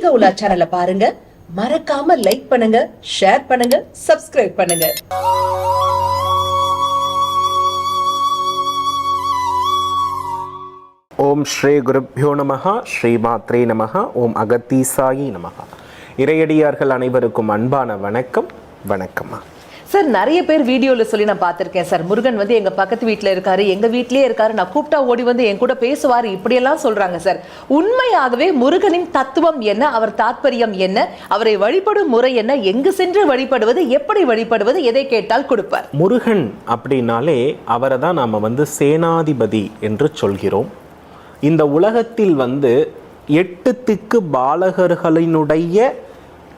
ஆன்மீக உலா சேனலை பாருங்க, மறக்காம லைக் பண்ணுங்க, ஷேர் பண்ணுங்க, சப்ஸ்கிரைப் பண்ணுங்க. ஓம் ஸ்ரீ குருப்யோ நமஹ, ஸ்ரீ மாத்ரே நமஹ, ஓம் அகத்தீசாயி நமஹ. இறையடியார்கள் அனைவருக்கும் அன்பான வணக்கம். வணக்கம்மா. சார், நிறைய பேர் வீடியோல சொல்லி நான் பார்த்திருக்கேன் சார். முருகன் வந்து எங்க பக்கத்து வீட்டுல இருக்காரு, எங்க வீட்லயே இருக்காரு, நான் கூப்பிட்டா ஓடி வந்து என் கூட பேசுவாரு, இப்படியெல்லாம் சொல்றாங்க சார். உண்மையாகவே முருகனின் தத்துவம் என்ன, அவர் தாற்பயம் என்ன, அவரை வழிபடும் முறை என்ன, எங்கு சென்று வழிபடுவது, எப்படி வழிபடுவது, எதை கேட்டால் கொடுப்பார்? முருகன் அப்படின்னாலே அவரை தான் நாம சேனாதிபதி என்று சொல்கிறோம். இந்த உலகத்தில் 8 திக்கு பாலகர்களினுடைய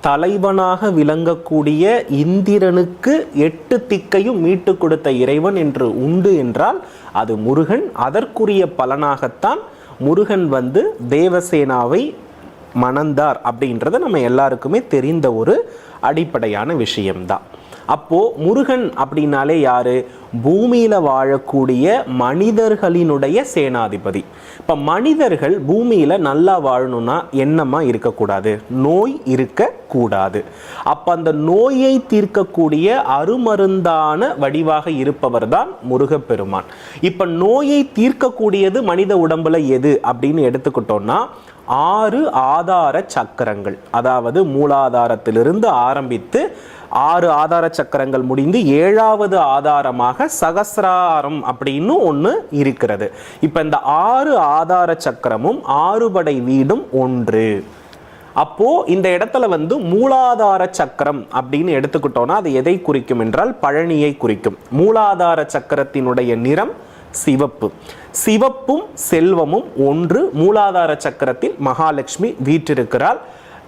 தலைவனாக விளங்கக்கூடிய இந்திரனுக்கு 8 திக்கையும் மீட்டு கொடுத்த இறைவன் என்று உண்டு என்றால் அது முருகன். அதற்குரிய பலனாகத்தான் முருகன் தேவசேனாவை மணந்தார் அப்படின்றத நம்ம எல்லாருக்குமே தெரிந்த ஒரு அடிப்படையான விஷயம்தான். அப்போ முருகன் அப்படின்னாலே யாரு? பூமியில வாழக்கூடிய மனிதர்களினுடைய சேனாதிபதி. இப்ப மனிதர்கள் பூமியில நல்லா வாழணும்னா என்னமா இருக்கக்கூடாது? நோய் இருக்கக்கூடாது. அப்ப அந்த நோயை தீர்க்கக்கூடிய அருமருந்தான வடிவாக இருப்பவர் தான் முருகப்பெருமான். இப்ப நோயை தீர்க்கக்கூடியது மனித உடம்புல எது அப்படின்னு எடுத்துக்கிட்டோம்னா 6 ஆதார சக்கரங்கள். அதாவது மூலாதாரத்திலிருந்து ஆரம்பித்து 6 ஆதார சக்கரங்கள் முடிந்து 7வது ஆதாரமாக சகசிராரம் அப்படின்னு ஒன்று இருக்கிறது. இப்போ இந்த 6 ஆதார சக்கரமும் 6 படை வீடும் ஒன்று. அப்போ இந்த இடத்துல மூலாதார சக்கரம் அப்படின்னு எடுத்துக்கிட்டோம்னா அது எதை குறிக்கும் என்றால் பழனியை குறிக்கும். மூலாதார சக்கரத்தினுடைய நிறம் சிவப்பு. சிவப்பும் செல்வமும் ஒன்று. மூலாதார சக்கரத்தில் மகாலட்சுமி வீற்றிருக்கிறாள்.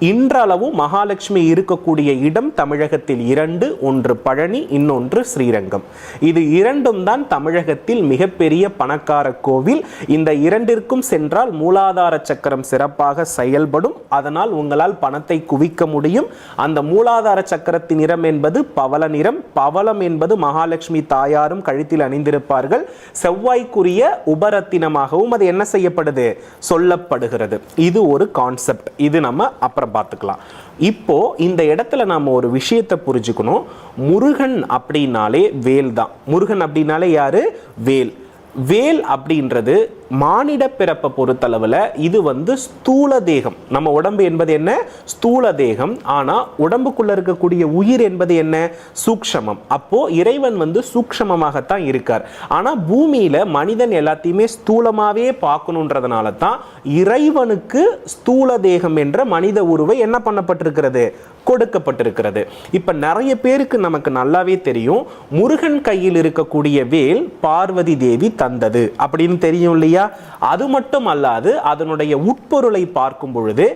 இன்றளவும் மகாலட்சுமி இருக்கக்கூடிய இடம் தமிழகத்தில் 2. ஒன்று பழனி, இன்னொன்று ஸ்ரீரங்கம். இது 2ம் தான் தமிழகத்தில் மிகப்பெரிய பணக்கார கோவில். இந்த 2ற்கும் சென்றால் மூலாதார சக்கரம் சிறப்பாக செயல்படும். அதனால் உங்களால் பணத்தை குவிக்க முடியும். அந்த மூலாதார சக்கரத்தின் நிறம் என்பது பவள நிறம். பவளம் என்பது மகாலட்சுமி தாயாரும் கழுத்தில் அணிந்திருப்பார்கள். செவ்வாய்க்குரிய உபரத்தினமாகவும் அது என்ன செய்யப்படுது? சொல்லப்படுகிறது. இது ஒரு கான்செப்ட். இது நம்ம அப்புறம் பார்த்துக்கலாம். இப்போ இந்த இடத்துல நாம ஒரு விஷயத்தை புரிஞ்சுக்கணும். முருகன் அப்படின்னாலே வேல் தான். முருகன் அப்படின்னாலே யாரு? வேல். வேல் அப்படின்றது மானிட பிறப்பை பொறுத்தளவில் இது ஸ்தூல தேகம். நம்ம உடம்பு என்பது என்ன? ஸ்தூல தேகம். ஆனால் உடம்புக்குள்ள இருக்கக்கூடிய உயிர் என்பது என்ன? சூக்ஷமம். அப்போ இறைவன் சூக்ஷமமாகத்தான் இருக்கார். ஆனால் பூமியில மனிதன் எல்லாத்தையுமே ஸ்தூலமாகவே பார்க்கணுன்றதுனால தான் இறைவனுக்கு ஸ்தூல தேகம் என்ற மனித உருவை என்ன பண்ணப்பட்டிருக்கிறது? கொடுக்கப்பட்டிருக்கிறது. இப்ப நிறைய பேருக்கு நமக்கு நல்லாவே தெரியும், முருகன் கையில் இருக்கக்கூடிய வேல் பார்வதி தேவி தந்தது அப்படின்னு தெரியும் இல்லையா? அது மட்டும் அல்லாது அதனுடைய உட்பொருளை பார்க்கும் பொழுது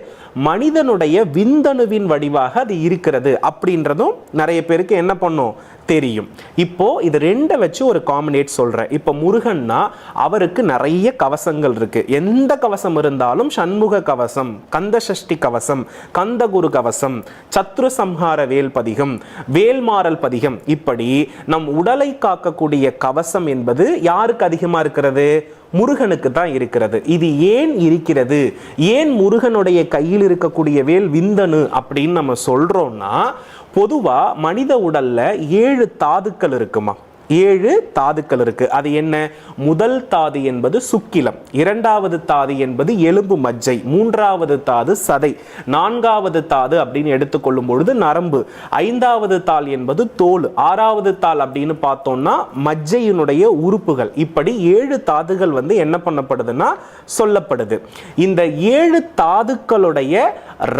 மனிதனுடைய விந்தணுவின் வடிவாக அது இருக்கிறது அப்படின்றதும் நிறைய பேருக்கு என்ன பண்ணும்? தெரியும். இப்போ இது 2 வச்சு ஒரு காம்பினேட் சொல்றேன். இப்போ முருகன்னா அவருக்கு நிறைய கவசங்கள் இருக்கு. எந்த கவசம் இருந்தாலும் சண்முக கவசம், கந்த சஷ்டி கவசம், கந்தகுரு கவசம், சத்ரு சம்ஹார வேல் பதிகம், வேல்மாறல் பதிகம், இப்படி நம் உடலை காக்கக்கூடிய கவசம் என்பது யாருக்கு அதிகமா இருக்கிறது? முருகனுக்கு தான் இருக்கிறது. இது ஏன் இருக்கிறது? ஏன் முருகனுடைய கையில் இருக்கக்கூடிய வேல் விந்தணு அப்படின்னு நம்ம சொல்றோம்னா, பொதுவா மனித உடல்ல 7 தாதுக்கள் இருக்குமா? 7 தாதுக்கள் இருக்கு. அது என்ன? முதல் தாது என்பது சுக்கிலம், 2வது தாது என்பது எலும்பு மஜ்ஜை, 3வது தாது சதை, 4வது தாது அப்படின்னு எடுத்துக்கொள்ளும் பொழுது நரம்பு, 5வது தாள் என்பது தோல், 6வது தாள் அப்படின்னு பார்த்தோம்னா மஜ்ஜையினுடைய உறுப்புகள். இப்படி 7 தாதுகள் என்ன பண்ணப்படுதுன்னா சொல்லப்படுது. இந்த 7 தாதுக்களுடைய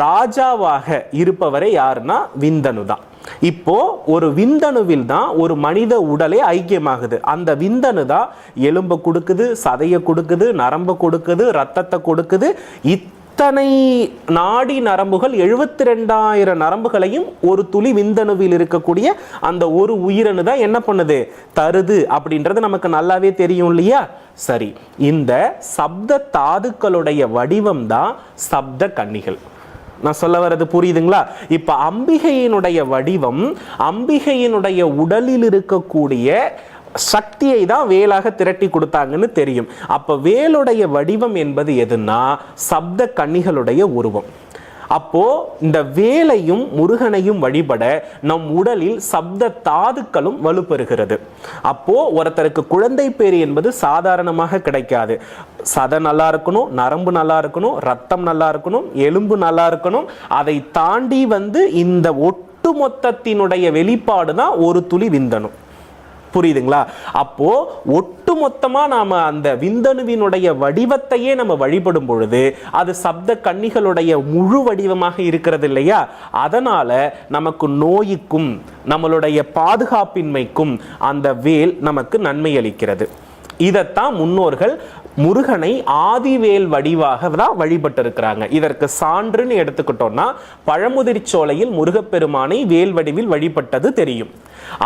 ராஜாவாக இருப்பவரை யாருன்னா விந்தணு தான். இப்போ ஒரு விந்தணுவில் தான் ஒரு மனித உடலே ஐக்கியமாகுது. அந்த விந்தணு தான் எலும்பை கொடுக்குது, சதையை கொடுக்குது, நரம்பை கொடுக்குது, ரத்தத்தை கொடுக்குது. இத்தனை நாடி நரம்புகள், 72,000 நரம்புகளையும் ஒரு துளி விந்தணுவில் இருக்கக்கூடிய அந்த ஒரு உயிரணு தான் என்ன பண்ணுது? தருது அப்படின்றது நமக்கு நல்லாவே தெரியும் இல்லையா? சரி, இந்த சப்த தாதுக்களுடைய வடிவம் தான் சப்த கன்னிகள். நான் சொல்ல வர்றது புரியுதுங்களா? இப்ப அம்பிகையினுடைய வடிவம், அம்பிகையினுடைய உடலில் இருக்கக்கூடிய சக்தியை தான் வேலாக திரட்டி கொடுத்தாங்கன்னு தெரியும். அப்ப வேலுடைய வடிவம் என்பது எதுன்னா சப்த கன்னிகளுடைய உருவம். அப்போ இந்த வேலையும் முருகனையும் வழிபட நம் உடலில் சப்த தாதுக்களும் வலுப்பெறுகிறது. அப்போ ஒருத்தருக்கு குழந்தை பேறு என்பது சாதாரணமாக கிடைக்காது. சதை நல்லா இருக்கணும், நரம்பு நல்லா இருக்கணும், ரத்தம் நல்லா இருக்கணும், எலும்பு நல்லா இருக்கணும். அதை தாண்டி இந்த ஒட்டுமொத்தத்தினுடைய வெளிப்பாடு தான் ஒரு துளி விந்தணு. புரியுதுங்களா? அப்போ ஒட்டுமொத்தமா நாம அந்த விந்தணுவினுடைய வடிவத்தையே நம்ம வழிபடும் பொழுது அது சப்த கன்னிகளுடைய முழு வடிவமாக இருக்கிறது இல்லையா? அதனால நமக்கு நோய்க்கும் நம்மளுடைய பாதுகாப்பின்மைக்கும் அந்த வேல் நமக்கு நன்மை அளிக்கிறது. இதைத்தான் முன்னோர்கள் முருகனை ஆதிவேல் வடிவாக தான் வழிபட்டு இருக்கிறாங்க. இதற்கு சான்றுன்னு எடுத்துக்கிட்டோம்னா பழமுதிர்ச்சோலையில் முருகப்பெருமானை வேல் வடிவில் வழிபட்டது தெரியும்.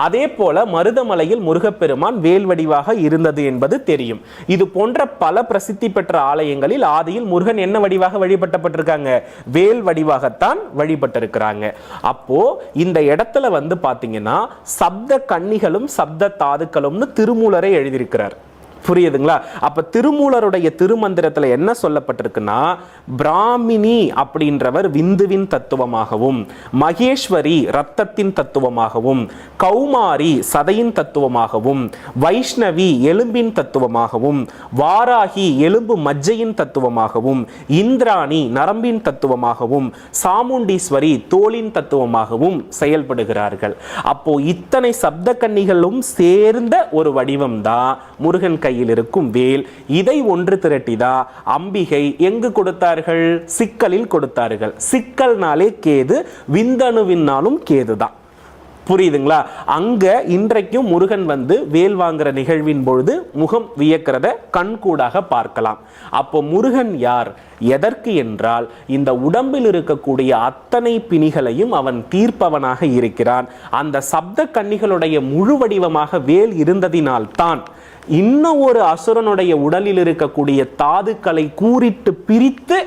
அதே போல மருதமலையில் முருகப்பெருமான் வேல் வடிவாக இருந்தது என்பது தெரியும். இது போன்ற பல பிரசித்தி பெற்ற ஆலயங்களில் ஆதியில் முருகன் என்ன வடிவாக வழிபட்டப்பட்டிருக்காங்க? வேல் வடிவாகத்தான் வழிபட்டிருக்கிறாங்க. அப்போ இந்த இடத்துல பாத்தீங்கன்னா சப்த கன்னிகளும் சப்த தாதுக்களும்னு திருமூலரை எழுதியிருக்கிறார். புரியுதுங்களா? அப்ப திருமூலருடைய திருமந்திரத்துல என்ன சொல்லப்பட்டிருக்குன்னா, பிராமினி அப்படின்றவர் விந்துவின் தத்துவமாகவும், மகேஸ்வரி ரத்தத்தின் தத்துவமாகவும், கௌமாரி சதையின் தத்துவமாகவும், வைஷ்ணவி எலும்பின் தத்துவமாகவும், வாராகி எலும்பு மஜ்ஜையின் தத்துவமாகவும், இந்திராணி நரம்பின் தத்துவமாகவும், சாமுண்டீஸ்வரி தோலின் தத்துவமாகவும் செயல்படுகிறார்கள். அப்போ இத்தனை சப்த கன்னிகளும் சேர்ந்த ஒரு வடிவம் தான் முருகன் கையில் இருக்கும் வேல். இதை ஒன்று திரட்டிதா அம்பிகை எங்கு கொடுத்தார்கள்? சிக்கலில் கொடுத்தார்கள். சிக்கல்னாலே கேது, விந்தணுவினாலும் கேதுதான். புரியுதுங்களா? அங்க இன்றைக்கும் முருகன் வேல் வாங்குற நிகழ்வின் பொழுது முகம் வியக்கிறத கண்கூடாக பார்க்கலாம். அப்போ முருகன் யார், எதற்கு என்றால் இந்த உடம்பில் இருக்கக்கூடிய அத்தனை பிணிகளையும் அவன் தீர்ப்பவனாக இருக்கிறான். அந்த சப்த கன்னிகளுடைய முழு வடிவமாக வேல் இருந்ததினால்தான் இன்னும் ஒரு அசுரனுடைய உடலில் இருக்கக்கூடிய தாதுக்களை கூறிட்டு பிரித்து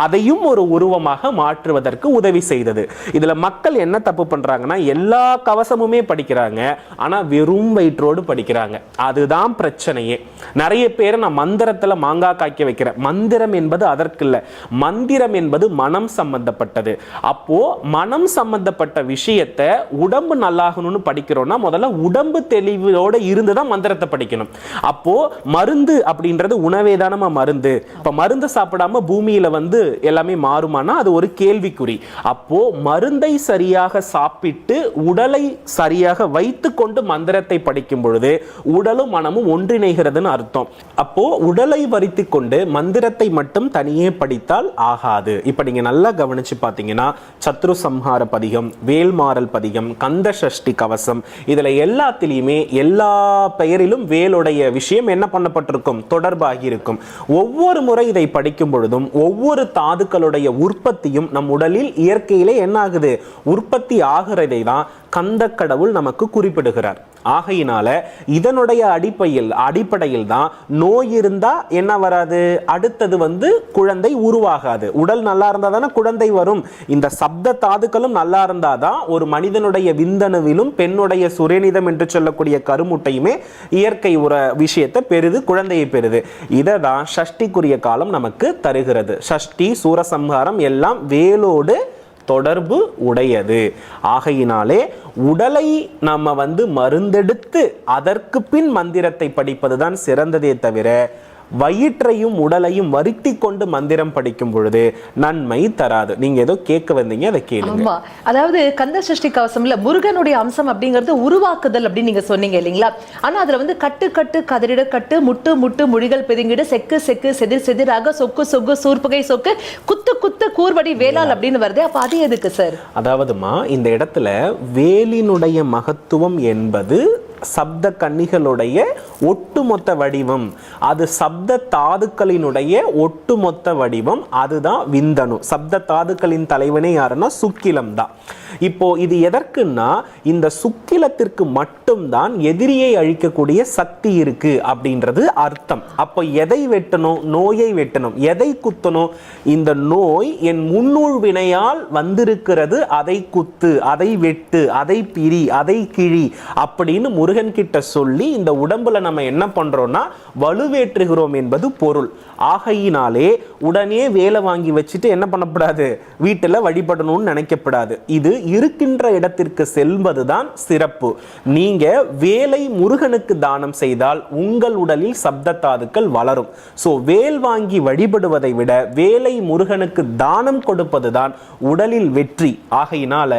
அதையும் ஒரு உருவமாக மாற்றுவதற்கு உதவி செய்தது. இதுல மக்கள் என்ன தப்பு பண்றாங்கன்னா, எல்லா கவசமுமே படிக்கிறாங்க, ஆனா வெறும் வயிற்றோடு படிக்கிறாங்க. அதுதான் பிரச்சனையே. நிறைய பேரை நான் மந்திரத்துல மாங்காய் காய்க்க வைக்கிறேன். மந்திரம் என்பது அதற்கு இல்லை. மந்திரம் என்பது மனம் சம்பந்தப்பட்டது. அப்போ மனம் சம்பந்தப்பட்ட விஷயத்தை உடம்பு நல்லாகணும்னு படிக்கிறோம்னா முதல்ல உடம்பு தெளிவோட இருந்துதான் மந்திரத்தை படிக்கணும். அப்போ மருந்து அப்படின்றது உணவே தானமா மருந்து. இப்ப மருந்து சாப்பிடாம பூமியில எல்லாமே மாறுமானா அது ஒரு கேள்விக்குறி. அப்போ மருந்தை சரியாக சாப்பிட்டு உடலை சரியாக வைத்துக் கொண்டு மந்திரத்தை படிக்கும் பொழுது உடலும் மனமும் ஒன்றிணைகிறதுன்னு அர்த்தம். அப்போ உடலை வரித்து கொண்டு மந்திரத்தை மட்டும் தனியே படித்தால் ஆகாது. இப்ப நீங்க நல்லா கவனிச்சு பாத்தீங்கன்னா சத்ரு சம்ஹார பதிகம், வேல்மாறல் பதிகம், கந்த சஷ்டி கவசம், இதுல எல்லாத்திலையுமே எல்லா பெயரிலும் வேலுடைய விஷயம் என்ன பண்ணப்பட்டிருக்கும்? தொடர்பாகி இருக்கும். ஒவ்வொரு முறை இதை படிக்கும் பொழுதும் ஒவ்வொரு தாதுக்களுடைய உற்பத்தியும் நம் உடலில் இயற்கையிலே என்ன ஆகுது? உற்பத்தி ஆகிறதை தான் கந்த கடவுள் நமக்கு குறிப்பிடுகிறார். ஆகையினால இதனுடைய அடிப்படையில் தான் நோய் இருந்தா என்ன வராது? அடுத்தது குழந்தை உருவாகாது. உடல் நல்லா இருந்தா தானே குழந்தை வரும். இந்த சப்த தாதுக்களும் நல்லா இருந்தாதான் ஒரு மனிதனுடைய விந்தணுவிலும் பெண்ணுடைய சுரேனிதம் என்று சொல்லக்கூடிய கருமுட்டையுமே இயற்கை ஒரு விஷயத்தை பெறுது, குழந்தையை பெறுது. இதை தான் சஷ்டிக்குரிய காலம் நமக்கு தருகிறது. சஷ்டி, சூரசம்ஹாரம் எல்லாம் வேலோடு தொடர்பு உடையது. ஆகையினாலே உடலை நம்ம மருந்தெடுத்து அதற்கு பின் மந்திரத்தை படிப்பதுதான் சிறந்ததே தவிர வயிற்றையும் உடலையும் வருத்தி கொண்டு மந்திரம் படிக்கும் பொழுது நன்மை தராது. நீங்க ஏதோ கேட்க வந்தீங்க, அதை கேளுங்க. ஆமா, அதாவது கந்த சஷ்டி கவசம்ல முருகனுடைய அம்சம் அப்படிங்கிறது உருவாக்குதல் அப்படின்னு நீங்க சொன்னீங்க இல்லைங்களா? ஆனா அதுல கட்டு கட்டு கதறிட கட்டு, முட்டு முட்டு மொழிகள் பெருங்கிட, செக்கு செக்கு செதிர் செதிராக, சொக்கு சொக்கு சூர்பகை சொக்கு, குத்து குத்து கூர்வடி வேளால் அப்படின்னு வருது. அப்ப அது எதுக்கு சார்? அதாவதுமா இந்த இடத்துல வேலினுடைய மகத்துவம் என்பது சப்த கன்னிகளுடைய ஒட்டுமொத்த வடிவம். அது சப்த தாதுக்களினுடைய ஒட்டுமொத்த வடிவம். அதுதான் விந்தணு. சப்த தாதுக்களின் தலைவனே யாருன்னா சுக்கிலம் தான். இப்போ இது எதற்குன்னா இந்த சுக்கிலத்திற்கு மட்டும்தான் எதிரியை அழிக்கக்கூடிய சக்தி இருக்கு அப்படின்றது அர்த்தம். அப்போ எதை வெட்டணும்? நோயை வெட்டணும். எதை குத்தணும்? இந்த நோய் என் முன்னூல் வினையால் வந்திருக்கிறது, அதை குத்து, அதை வெட்டு, அதை பிரி, அதை கிழி அப்படின்னு முருகன் கிட்ட சொல்லி இந்த உடம்புல நம்ம என்ன பண்றோம்னா வலுவேற்றுகிறோம் என்பது பொருள். ஆகையினாலே உடனே வேலை வாங்கி வச்சுட்டு என்ன பண்ணக்கூடாது, வீட்டில் வழிபடணும்னு நினைக்கப்படாது. இது இருக்கின்ற இடத்திற்கு செல்வதுதான் சிறப்பு. நீங்க வேலை முருகனுக்கு தானம் செய்தால் உங்கள் உடலில் சப்த தாதுக்கள் வளரும். ஸோ வேல் வாங்கி வழிபடுவதை விட வேலை முருகனுக்கு தானம் கொடுப்பதுதான் உடலில் வெற்றி. ஆகையினால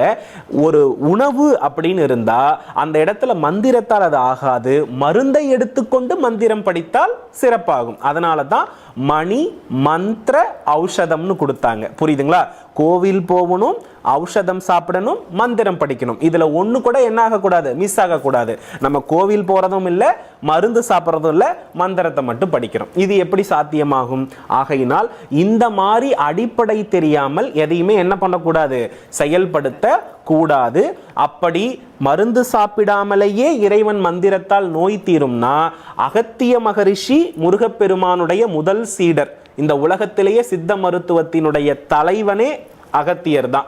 ஒரு உணவு அப்படின்னு இருந்தா அந்த இடத்துல மந்திரத்தால் அது ஆகாது, மருந்தை எடுத்துக்கொண்டு மந்திரம் படித்தால் சிறப்பாகும். அதனால தான் மணி மந்திர ஔஷதம்னு கொடுத்தாங்க. புரியுதுங்களா? கோவில் போகணும், ஔஷதம் சாப்பிடணும், மந்திரம் படிக்கணும். இதுல ஒண்ணு கூட என்ன ஆகக்கூடாது, மிஸ் ஆகக்கூடாது. நம்ம கோவில் போறதும் இல்லை, மருந்து சாப்பிட்றதும் இல்லை, மந்திரத்தை மட்டும் படிக்கிறோம். இது எப்படி சாத்தியமாகும்? ஆகையினால் இந்த மாதிரி அடிப்படை தெரியாமல் எதையுமே என்ன பண்ணக்கூடாது, செயல்படுத்த கூடாது. அப்படி மருந்து சாப்பிடாமலேயே இறைவன் மந்திரத்தால் நோய் தீரும்னா அகத்திய மகரிஷி முருகப்பெருமானுடைய முதல் சீடர். இந்த உலகத்திலேயே சித்த மருத்துவத்தினுடைய தலைவனே அகத்தியர் தான்.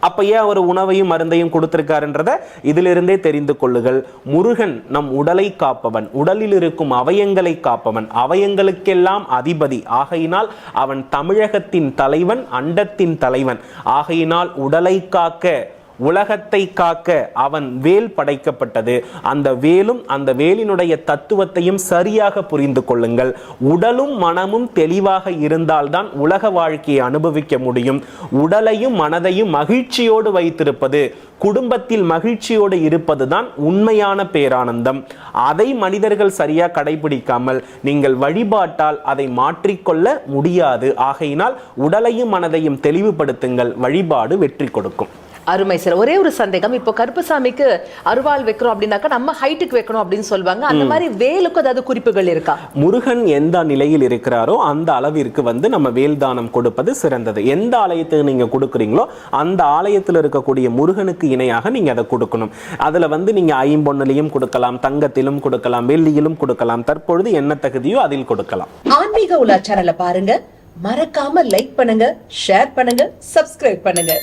அப்ப ஏன் அவர் உணவையும் மருந்தையும் கொடுத்திருக்காருன்றத இதிலிருந்தே தெரிந்து கொள்ளுங்கள். முருகன் நம் உடலை காப்பவன், உடலில் இருக்கும் அவயங்களை காப்பவன், அவயங்களுக்கெல்லாம் அதிபதி. ஆகையினால் அவன் தமிழகத்தின் தலைவன், அண்டத்தின் தலைவன். ஆகையினால் உடலை காக்க, உலகத்தை காக்க அவன் வேல் படைக்கப்பட்டது. அந்த வேலும் அந்த வேலினுடைய தத்துவத்தையும் சரியாக புரிந்து கொள்ளுங்கள். உடலும் மனமும் தெளிவாக இருந்தால்தான் உலக வாழ்க்கையை அனுபவிக்க முடியும். உடலையும் மனதையும் மகிழ்ச்சியோடு வைத்திருப்பது, குடும்பத்தில் மகிழ்ச்சியோடு இருப்பதுதான் உண்மையான பேரானந்தம். அதை மனிதர்கள் சரியா கடைபிடிக்காமல் நீங்கள் வழிபாட்டால் அதை மாற்றிக்கொள்ள முடியாது. ஆகையினால் உடலையும் மனதையும் தெளிவுபடுத்துங்கள், வழிபாடு வெற்றி கொடுக்கும். அருமை சார். ஒரே ஒரு சந்தேகம், இப்போ கருப்பசாமிக்கு அருவாள் வைக்கிறோம் அப்படின்னாக்கா நம்ம ஹைட்டுக்கு வைக்கணும் அப்படின்னு சொல்லுவாங்க. அந்த மாதிரி வேலுக்கு ஏதாவது குறிப்புகள் இருக்கா? முருகன் எந்த நிலையில் இருக்கிறாரோ அந்த அளவிற்கு நம்ம வேல் தானம் கொடுப்பது சிறந்தது. எந்த ஆலயத்துக்கு நீங்க கொடுக்குறீங்களோ அந்த ஆலயத்தில் இருக்கக்கூடிய முருகனுக்கு இணையாக நீங்க அதை கொடுக்கணும். அதுல நீங்க ஐம்பொன்னிலையும் கொடுக்கலாம், தங்கத்திலும் கொடுக்கலாம், வெள்ளியிலும் கொடுக்கலாம். தற்பொழுது என்ன தகுதியோ அதில் கொடுக்கலாம். ஆன்மீக உலா சேனலை பாருங்க, மறக்காம லைக் பண்ணுங்க, ஷேர் பண்ணுங்க, சப்ஸ்கிரைப் பண்ணுங்க.